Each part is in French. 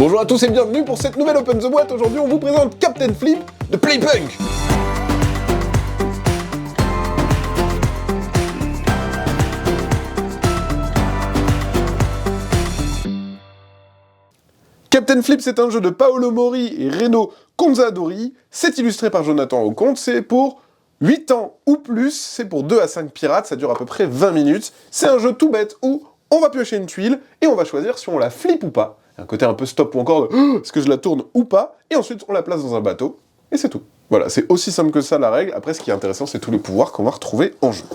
Bonjour à tous et bienvenue pour cette nouvelle Open the Boîte. Aujourd'hui on vous présente Captain Flip de Playpunk. Captain Flip, c'est un jeu de Paolo Mori et Reno Conzadori. C'est illustré par Jonathan Auconte. C'est pour 8 ans ou plus. C'est pour 2 à 5 pirates. Ça dure à peu près 20 minutes. C'est un jeu tout bête où on va piocher une tuile et on va choisir si on la flippe ou pas. Un côté un peu stop ou encore de est-ce que je la tourne ou pas. Et ensuite, on la place dans un bateau. Et c'est tout. Voilà, c'est aussi simple que ça la règle. Après, ce qui est intéressant, c'est tous les pouvoirs qu'on va retrouver en jeu.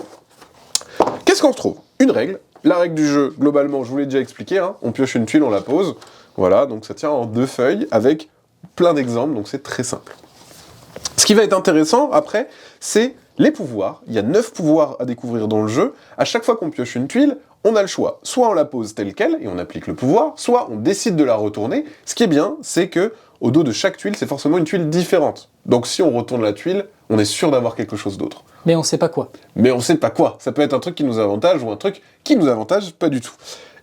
Qu'est-ce qu'on retrouve? Une règle. La règle du jeu, globalement, je vous l'ai déjà expliqué. Hein. On pioche une tuile, on la pose. Voilà, donc ça tient en 2 feuilles avec plein d'exemples, donc c'est très simple. Ce qui va être intéressant, après, c'est les pouvoirs. Il y a 9 pouvoirs à découvrir dans le jeu. À chaque fois qu'on pioche une tuile, on a le choix. Soit on la pose telle quelle, et on applique le pouvoir, soit on décide de la retourner. Ce qui est bien, c'est que au dos de chaque tuile, c'est forcément une tuile différente. Donc si on retourne la tuile, on est sûr d'avoir quelque chose d'autre. Mais on sait pas quoi. Mais on sait pas quoi. Ça peut être un truc qui nous avantage, ou un truc qui nous avantage pas du tout.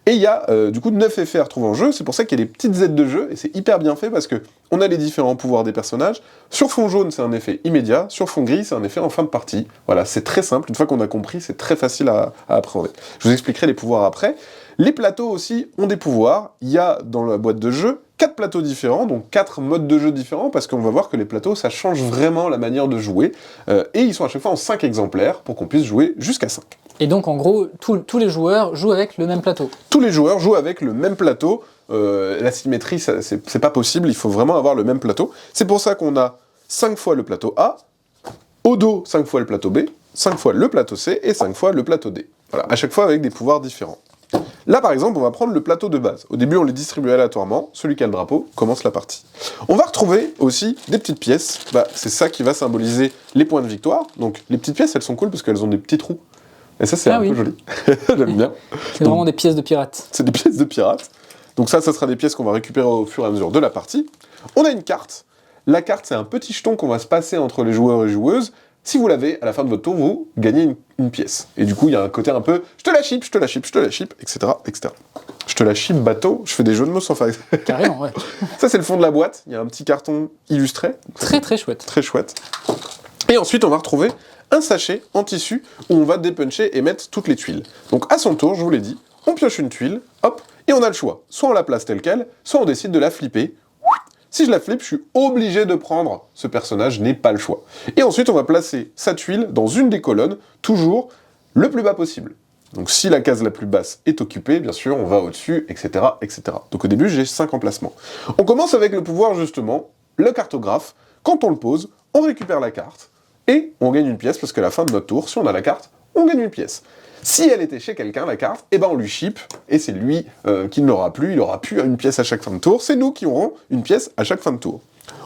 Et il y a du coup 9 effets à retrouver en jeu, c'est pour ça qu'il y a des petites aides de jeu, et c'est hyper bien fait parce que on a les différents pouvoirs des personnages. Sur fond jaune, c'est un effet immédiat, sur fond gris, c'est un effet en fin de partie. Voilà, c'est très simple, une fois qu'on a compris, c'est très facile à appréhender. Je vous expliquerai les pouvoirs après. Les plateaux aussi ont des pouvoirs, il y a dans la boîte de jeu 4 plateaux différents, donc 4 modes de jeu différents, parce qu'on va voir que les plateaux, ça change vraiment la manière de jouer, et ils sont à chaque fois en 5 exemplaires, pour qu'on puisse jouer jusqu'à 5. Et donc en gros, tous les joueurs jouent avec le même plateau. Tous les joueurs jouent avec le même plateau. La symétrie, c'est pas possible, il faut vraiment avoir le même plateau. C'est pour ça qu'on a 5 fois le plateau A, au dos 5 fois le plateau B, 5 fois le plateau C et 5 fois le plateau D. Voilà, à chaque fois avec des pouvoirs différents. Là par exemple, on va prendre le plateau de base. Au début, on les distribue aléatoirement, celui qui a le drapeau commence la partie. On va retrouver aussi des petites pièces, c'est ça qui va symboliser les points de victoire. Donc les petites pièces, elles sont cool parce qu'elles ont des petits trous. Et ça, c'est un peu joli. J'aime bien. C'est vraiment des pièces de pirates. C'est des pièces de pirates. Donc ça sera des pièces qu'on va récupérer au fur et à mesure de la partie. On a une carte. La carte, c'est un petit jeton qu'on va se passer entre les joueurs et joueuses. Si vous l'avez, à la fin de votre tour, vous gagnez une pièce. Et du coup, il y a un côté un peu je te la chip, je te la chip, je te la chip, etc., etc. Je te la chip bateau, je fais des jeux de mots sans faire. Carrément, ouais. Ça, c'est le fond de la boîte. Il y a un petit carton illustré. Très très chouette. Très chouette. Et ensuite, on va retrouver un sachet en tissu où on va dépuncher et mettre toutes les tuiles. Donc à son tour, je vous l'ai dit, on pioche une tuile, hop, et on a le choix. Soit on la place telle quelle, soit on décide de la flipper. Si je la flippe, je suis obligé de prendre ce personnage, je n'ai pas le choix. Et ensuite, on va placer sa tuile dans une des colonnes, toujours le plus bas possible. Donc si la case la plus basse est occupée, bien sûr, on va au-dessus, etc., etc. Donc au début, j'ai 5 emplacements. On commence avec le pouvoir, justement, le cartographe. Quand on le pose, on récupère la carte, et on gagne une pièce, parce qu'à la fin de notre tour, si on a la carte, on gagne une pièce. Si elle était chez quelqu'un, la carte, eh ben on lui chip, et c'est lui qui ne l'aura plus, il aura plus une pièce à chaque fin de tour, c'est nous qui aurons une pièce à chaque fin de tour.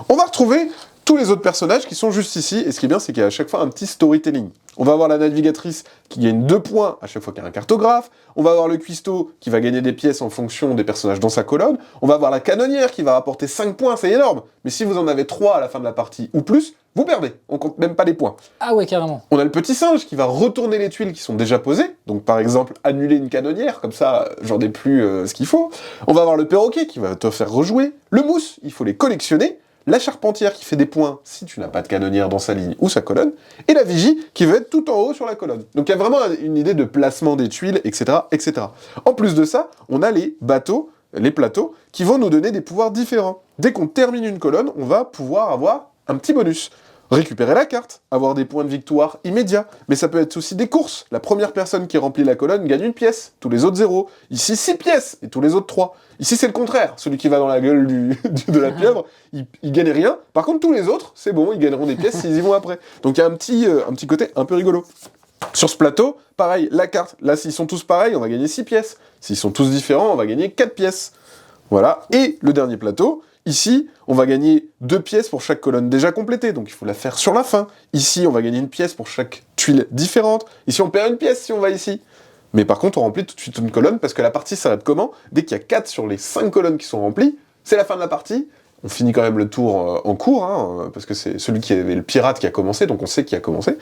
On va retrouver tous les autres personnages qui sont juste ici, et ce qui est bien, c'est qu'il y a à chaque fois un petit storytelling. On va avoir la navigatrice qui gagne 2 points à chaque fois qu'il y a un cartographe, on va avoir le cuistot qui va gagner des pièces en fonction des personnages dans sa colonne, on va avoir la canonnière qui va rapporter 5 points, c'est énorme, mais si vous en avez 3 à la fin de la partie ou plus, vous perdez, on compte même pas les points. Ah ouais, carrément. On a le petit singe qui va retourner les tuiles qui sont déjà posées, donc par exemple annuler une canonnière, comme ça j'en ai plus ce qu'il faut. On va avoir le perroquet qui va te faire rejouer, le mousse, il faut les collectionner, la charpentière qui fait des points si tu n'as pas de canonnière dans sa ligne ou sa colonne, et la vigie qui va être tout en haut sur la colonne. Donc il y a vraiment une idée de placement des tuiles, etc., etc. En plus de ça, on a les bateaux, les plateaux, qui vont nous donner des pouvoirs différents. Dès qu'on termine une colonne, on va pouvoir avoir un petit bonus. Récupérer la carte, avoir des points de victoire immédiats, mais ça peut être aussi des courses. La première personne qui remplit la colonne gagne une pièce, tous les autres 0. Ici 6 pièces, et tous les autres 3. Ici c'est le contraire, celui qui va dans la gueule de la pieuvre, il gagne rien. Par contre tous les autres, c'est bon, ils gagneront des pièces s'ils y vont après. Donc il y a un petit côté un peu rigolo. Sur ce plateau, pareil, la carte, là s'ils sont tous pareils, on va gagner 6 pièces. S'ils sont tous différents, on va gagner 4 pièces. Voilà, et le dernier plateau, ici, on va gagner 2 pièces pour chaque colonne déjà complétée, donc il faut la faire sur la fin. Ici, on va gagner une pièce pour chaque tuile différente. Ici, on perd une pièce si on va ici. Mais par contre, on remplit tout de suite une colonne, parce que la partie s'arrête comment? Dès qu'il y a 4 sur les 5 colonnes qui sont remplies, c'est la fin de la partie. On finit quand même le tour en cours, hein, parce que c'est celui qui avait le pirate qui a commencé, donc on sait qui a commencé.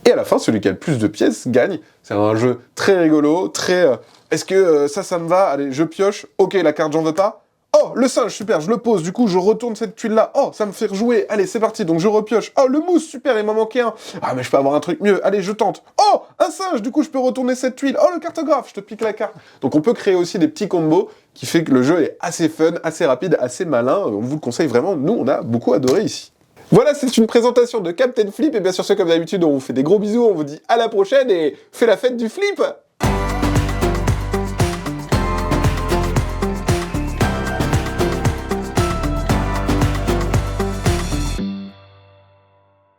Et à la fin, celui qui a le plus de pièces gagne. C'est un jeu très rigolo, très... est-ce que ça me va? Allez, je pioche. Ok, la carte, j'en veux pas. Oh, le singe, super, je le pose, du coup je retourne cette tuile-là. Oh, ça me fait rejouer, allez, c'est parti, donc je repioche. Oh, le mousse, super, il m'en manquait un. Ah, mais je peux avoir un truc mieux, allez, je tente. Oh, un singe, du coup je peux retourner cette tuile. Oh, le cartographe, je te pique la carte. Donc on peut créer aussi des petits combos qui fait que le jeu est assez fun, assez rapide, assez malin. On vous le conseille vraiment, nous on a beaucoup adoré ici. Voilà, c'est une présentation de Captain Flip, et bien sûr, c'est comme d'habitude, on vous fait des gros bisous, on vous dit à la prochaine, et fais la fête du flip!